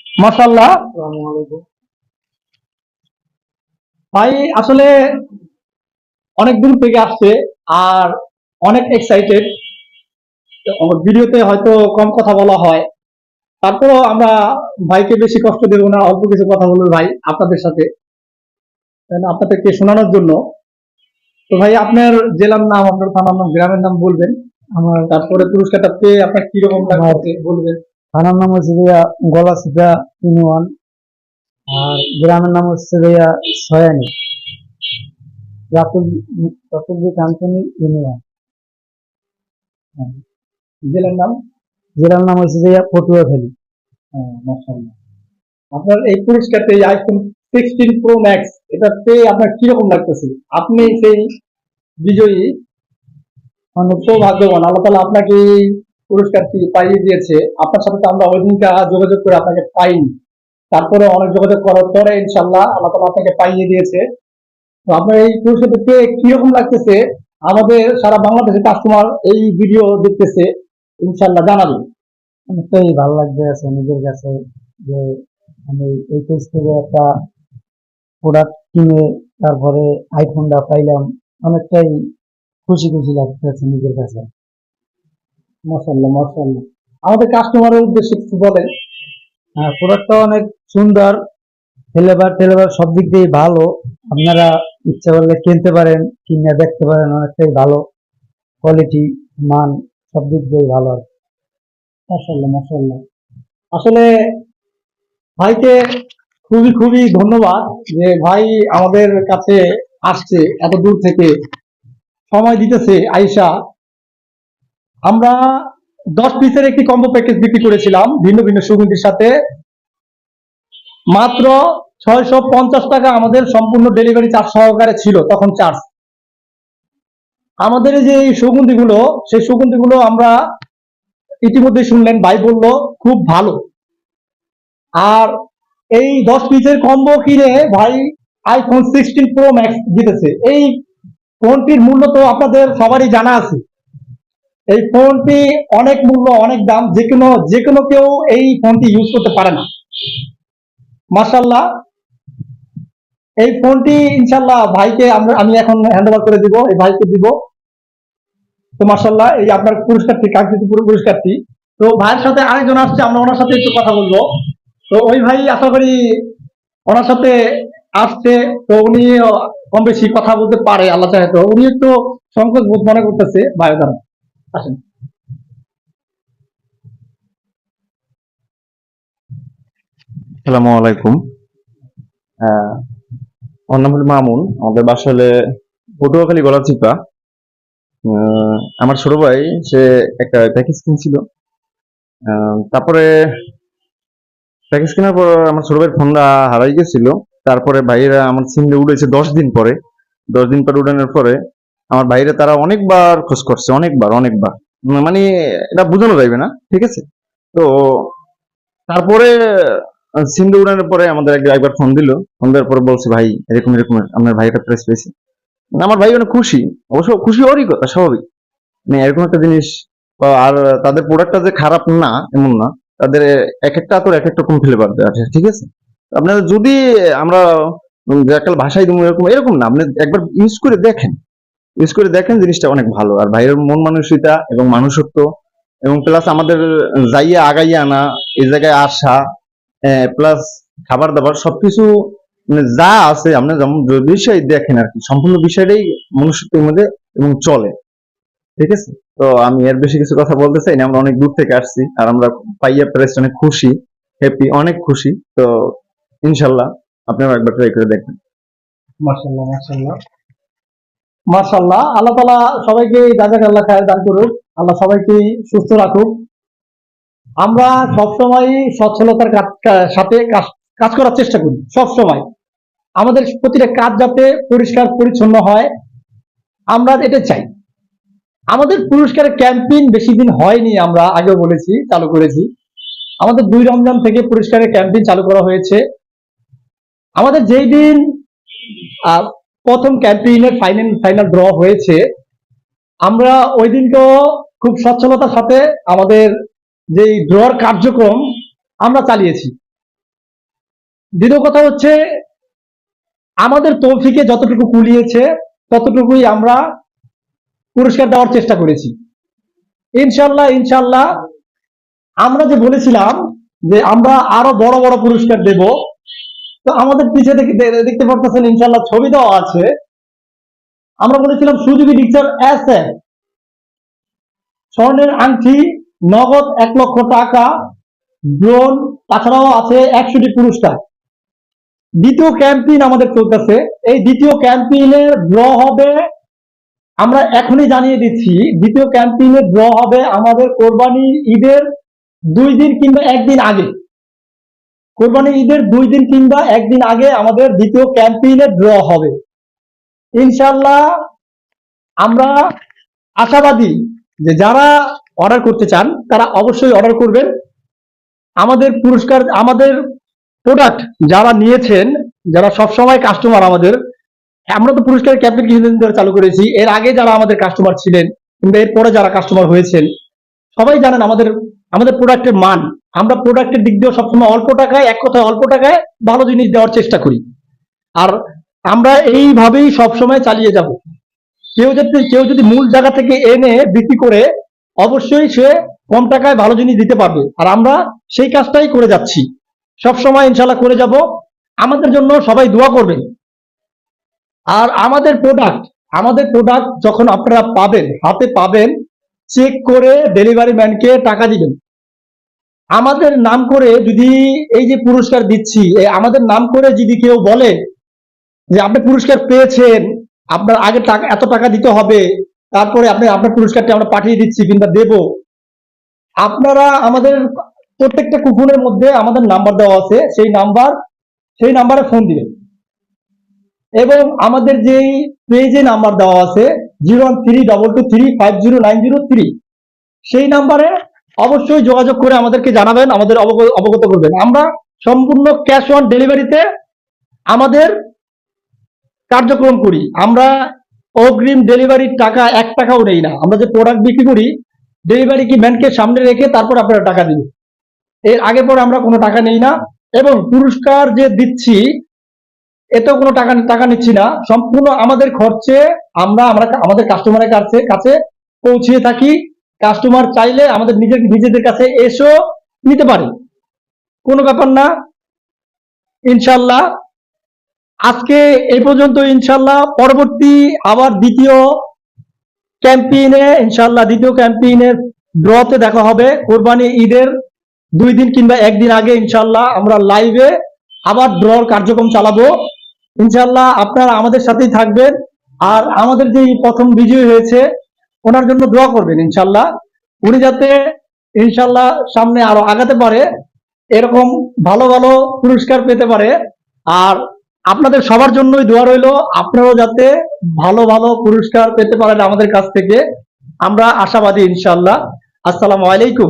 মাশাআল্লাহ। ভাই আসলে অনেক দূর থেকে আসছে আর অনেক এক্সাইটেড। ভিডিওতে হয়তো কম কথা বলা হয়, তারপরও আমরা ভাইকে বেশি কষ্ট দেব না, অল্প কিছু কথা বলবো ভাই আপনাদের সাথে, তাই না, আপনাদেরকে শোনানোর জন্য। তো ভাই আপনার জেলার নাম, আপনার থানার নাম, গ্রামের নাম বলবেন, আমার তারপরে পুরস্কারটা পেয়ে আপনার কিরকম লাগছে বলবেন। থানার নাম হচ্ছে ভাইয়া গলাচিপা ইউনিয়ন, আর গ্রামের নাম হচ্ছে ভাইয়া ছয়ানি, চট্টগ্রাম কাঞ্চনী ইউনিয়ন। জেলার নাম। জেলার নাম হচ্ছে ভাইয়া পটুয়াখালী। মাশাআল্লাহ। আপনার এই পুরস্কারটা, এই আইফোন 16 প্রো ম্যাক্স, এটা পেয়ে আপনার কিরকম লাগতেছে? আপনি সেই বিজয়ী, অনেক সৌভাগ্যবান। আল্লাহ তাআলা আপনাকে এই পুরস্কারটি পাইয়ে দিয়েছে। আপনার সাথে তো আমরা ওই দিনটা যোগাযোগ করে আপনাকে পাইনি, তারপরে অনেক যোগাযোগ করার পরে ইনশাআল্লাহ আল্লাহ তাআলা আপনাকে পাইয়ে দিয়েছে। তো আপনার এই পুরস্কারটি পেয়ে কিরকম লাগতেছে? আমাদের সারা বাংলাদেশের কাস্টমার এই ভিডিও দেখতেছে, ইনশাআল্লাহ জানাবেন। অনেকটাই ভালো লাগবে আছে নিজের কাছে যে আমি এই পেজ থেকে একটা প্রোডাক্ট কিনে তারপরে আইফোনটা পাইলাম। অনেকটাই খুশি খুশি লাগতেছে নিজের কাছে। মাশাআল্লাহ মাশাআল্লাহ। আমাদের কাস্টমারের উদ্দেশ্যে কিছু বলেন। প্রোডাক্টটা অনেক সুন্দর, ফ্লেভার সব দিক দিয়ে ভালো। আপনারা ইচ্ছা করলে কিনতে পারেন, কিনে দেখতে পারেন, অনেকটাই ভালো কোয়ালিটি, মান সব দিক দিয়ে ভালো আর কি। মাশাআল্লাহ মাশাআল্লাহ। আসলে ভাইকে খুবই খুবই ধন্যবাদ যে ভাই আমাদের কাছে আসছে এত দূর থেকে, সময় দিতেছে আইসা। আমরা 10 পিসের একটি কম্বো প্যাকেজ বিক্রি করেছিলাম ভিন্ন ভিন্ন সুগন্ধির সাথে, মাত্র 650 টাকা আমাদের সম্পূর্ণ ডেলিভারি চার্জ সহকারে ছিল তখন চার্জ। আমাদের যে এই সুগন্ধিগুলো, সেই সুগন্ধিগুলো আমরা ইতিমধ্যে শুনলেন, ভাই বলল খুব ভালো। আর এই 10 পিসের কম্বো কিনে ভাই আইফোন 16 প্রো ম্যাক্স জিতেছে। এই ফোনটির মূল্য তো আপনাদের সবারই জানা আছে। এই ফোনটি অনেক মূল্য, অনেক দাম, যে কোনো কেউ এই ফোনটি ইউজ করতে পারে না। মাশাআল্লাহ। এই ফোনটি ইনশাআল্লাহ ভাইকে আমি এখন হ্যান্ড ওভার করে দিব, এই ভাইকে দিব। তো মাশাআল্লাহ, এই আপনার পুরস্কারটি, কাঙ্ক্ষিত পুরস্কারটি। তো ভাইয়ের সাথে আরেকজন আসছে, আমরা ওনার সাথে একটু কথা বলবো। তো ওই ভাই আশা করি ওনার সাথে আসছে, তো উনি কম বেশি কথা বলতে পারে আল্লাহ চাহে। তো উনি একটু সংকোচ বোধ মনে করতেছে, ভাই দ্বারা আসেন। আসসালামু আলাইকুম। আমার নাম হলো মামুন, আমাদের বাসা হলে পটুয়াখালী গলাচিপা। আমার ছোট ভাই সে একটা প্যাকেজ কিনছিল। তারপরে প্যাকেজ কেনার পর আমার ছোট ভাইয়ের ফোনটা হারাই গেছিল। তারপরে ভাইয়েরা আমার সিম দিয়ে উঠেছে 10 দিন পরে। 10 দিন পরে উঠানোর পরে আমার ভাইরা তারা অনেকবার খোঁজ করছে, অনেকবার মানে এটা বোঝানো যাবে না, ঠিক আছে। তো তারপরে সিম দিয়ে উঠানোর পরে আমাদের একবার ফোন দেওয়ার পরে বলছে ভাই এরকম এরকম আপনার ভাই একটা প্রাইস পেয়েছে। আমার ভাই অনেক খুশি, অবশ্য খুশি হওয়ারই কথা, স্বাভাবিক। মানে এরকম একটা জিনিস আর তাদের প্রোডাক্টটা যে খারাপ না এমন না, তাদের এক একটা আতর এক এক রকম ফ্লেভার দেওয়া আছে, ঠিক আছে। আপনারা যদি আমরা যে একটা ভাষায় দিব এরকম এরকম না, আপনি একবার ইউজ করে দেখেন জিনিসটা অনেক ভালো। আর ভাইয়ের মন মানসিকতা এবং মানুষত্ব এবং প্লাস আমাদের যাইয়া আগাইয়া আনা, এই জায়গায় আসা, প্লাস খাবার দাবার সবকিছু মানে যা আছে আপনি যেমন যে বিষয় দেখেন আর কি, সম্পূর্ণ বিষয়টাই মনুষ্যত্বের মধ্যে এবং চলে, ঠিক আছে। তো আমি এর বেশি কিছু কথা বলতে চাই না, আমরা অনেক দূর থেকে আসছি আর আমরা পাইয়া প্রেস অনেক খুশি, হ্যাপি, অনেক খুশি। তো ইনশাল্লাহ আপনারা একবার ট্রাই করে দেখবেন। মাশাআল্লাহ মাশাআল্লাহ মাশাআল্লাহ। আল্লাহ তাআলা সবাইকে জাযাকাল্লাহ খায়ের দান করুক, আল্লাহ সবাইকে সুস্থ রাখুক। আমরা সবসময় সচ্ছলতার সাথে কাজ করার চেষ্টা করি, সবসময় আমাদের প্রতিটা কাজ যাতে পরিষ্কার পরিচ্ছন্ন হয়, আমরা এটা চাই। আমাদের পুরস্কারের ক্যাম্পেইন বেশি দিন হয়নি, আমরা আগেও বলেছি, চালু করেছি। আমাদের 2 রমজান থেকে পুরস্কারের ক্যাম্পেইন চালু করা হয়েছে। আমাদের যেই দিন প্রথম ক্যাম্পেইনের ফাইনাল ড্র হয়েছে, আমরা ওই দিনকেও খুব সচ্ছলতার সাথে আমাদের যে ড্রর কার্যক্রম আমরা চালিয়েছি। দ্বিতীয় কথা হচ্ছে আমাদের তৌফিকে যতটুকু কুলিয়েছে ততটুকুই আমরা পুরস্কার দেওয়ার চেষ্টা করেছি। ইনশাল্লাহ ইনশাল্লাহ আমরা যে বলেছিলাম যে আমরা আরো বড় বড় পুরস্কার দেব, তো আমাদের পিছিয়ে দেখতে পারতেছেন ইনশাল্লাহ ছবি দেওয়া আছে। আমরা বলেছিলাম সুজুকি ডিক্সার এসএ স্বর্ণের আংটি, নগদ 1 লক্ষ টাকা, ড্রোন, তাছাড়াও আছে 100টি পুরস্কার। দ্বিতীয় ক্যাম্পেইন আমাদের চলতেছে। এই দ্বিতীয় ক্যাম্পেইনের ড্র হবে, আমরা এখনই জানিয়ে দিচ্ছি, দ্বিতীয় ক্যাম্পেইনের ড্র হবে আমাদের কোরবানি ঈদের 2 দিন কিংবা 1 দিন আগে। কোরবানি ঈদের 2 দিন কিংবা 1 দিন আগে আমাদের দ্বিতীয় ক্যাম্পেইনের ড্র হবে। ইনশাল্লাহ আমরা আশাবাদী যে যারা অর্ডার করতে চান তারা অবশ্যই অর্ডার করবেন। আমাদের পুরস্কার, আমাদের প্রোডাক্ট যারা নিয়েছেন, যারা সবসময় কাস্টমার আমাদের, আমরা তো পুরস্কারের ক্যাম্পেইন কিছুদিন ধরে চালু করেছি। এর আগে যারা আমাদের কাস্টমার ছিলেন কিংবা এরপরে যারা কাস্টমার হয়েছেন সবাই জানেন আমাদের প্রোডাক্টের মান। আমরা প্রোডাক্টের দিক দিয়েও সবসময় অল্প টাকায়, এক কথায় অল্প টাকায় ভালো জিনিস দেওয়ার চেষ্টা করি। আর আমরা এইভাবেই সবসময় চালিয়ে যাব। কেউ যদি মূল জায়গা থেকে এনে বিক্রি করে অবশ্যই সে কম টাকায় ভালো জিনিস দিতে পারবে। আর আমরা সেই কাজটাই করে যাচ্ছি, সবসময় ইনশাল্লাহ করে যাব। আমাদের জন্য সবাই দোয়া করবেন। আর আমাদের প্রোডাক্ট যখন আপনারা পাবেন, হাতে পাবেন, চেক করে ডেলিভারি ম্যানকে টাকা দিবেন। আমাদের নাম করে যদি এই যে পুরস্কার দিচ্ছি, আমাদের নাম করে যদি কেউ বলে যে আপনি পুরস্কার পেয়েছেন, আপনার আগে এত টাকা দিতে হবে, তারপরে আপনার পুরস্কারটি আমরা পাঠিয়ে দিচ্ছি কিংবা দেব, আপনারা আমাদের প্রত্যেকটা কুপনের মধ্যে আমাদের নাম্বার দেওয়া আছে, সেই নাম্বারে ফোন দিবেন। এবং আমাদের যেই পেজে নাম্বার দেওয়া আছে 013223509003, সেই নাম্বারে অবশ্যই যোগাযোগ করে আমাদেরকে জানাবেন, আমাদের অবগত করবেন। আমরা সম্পূর্ণ ক্যাশ অন ডেলিভারিতে আমাদের কার্যক্রম করি। আমরা অগ্রিম ডেলিভারির টাকা 1 টাকাও নেই না। আমরা যে প্রোডাক্ট বিক্রি করি, ডেলিভারি কি ম্যানকে সামনে রেখে তারপর আপনারা টাকা দিন, এর আগে পরে আমরা কোনো টাকা নেই না। এবং পুরস্কার যে দিচ্ছি এতেও কোনো টাকা নিচ্ছি না, সম্পূর্ণ আমাদের খরচে আমরা আমাদের কাস্টমারের কাছে পৌঁছিয়ে থাকি। কাস্টমার চাইলে আমাদের নিজেদের কাছে এসেও নিতে পারে, কোনো ব্যাপার না। ইনশাল্লাহ আজকে এই পর্যন্ত। ইনশাল্লাহ পরবর্তী আবার দ্বিতীয় ক্যাম্পেইনের ড্রতে দেখা হবে কোরবানি ঈদের 2 দিন কিংবা 1 দিন আগে। ইনশাল্লাহ আমরা লাইভে আবার ড্রর কার্যক্রম চালাবো। ইনশাল্লাহ আপনারা আমাদের সাথেই থাকবেন। আর আমাদের যে প্রথম বিজয়ী হয়েছে ওনার জন্য দোয়া করবেন। ইনশাল্লাহ উনি যাতে ইনশাল্লাহ সামনে আরো আগাতে পারে, এরকম ভালো ভালো পুরস্কার পেতে পারে। আর আপনাদের সবার জন্যই দোয়া রইলো, আপনারাও যাতে ভালো ভালো পুরস্কার পেতে পারেন আমাদের কাছ থেকে। আমরা আশাবাদী ইনশাল্লাহ। আসসালামু আলাইকুম।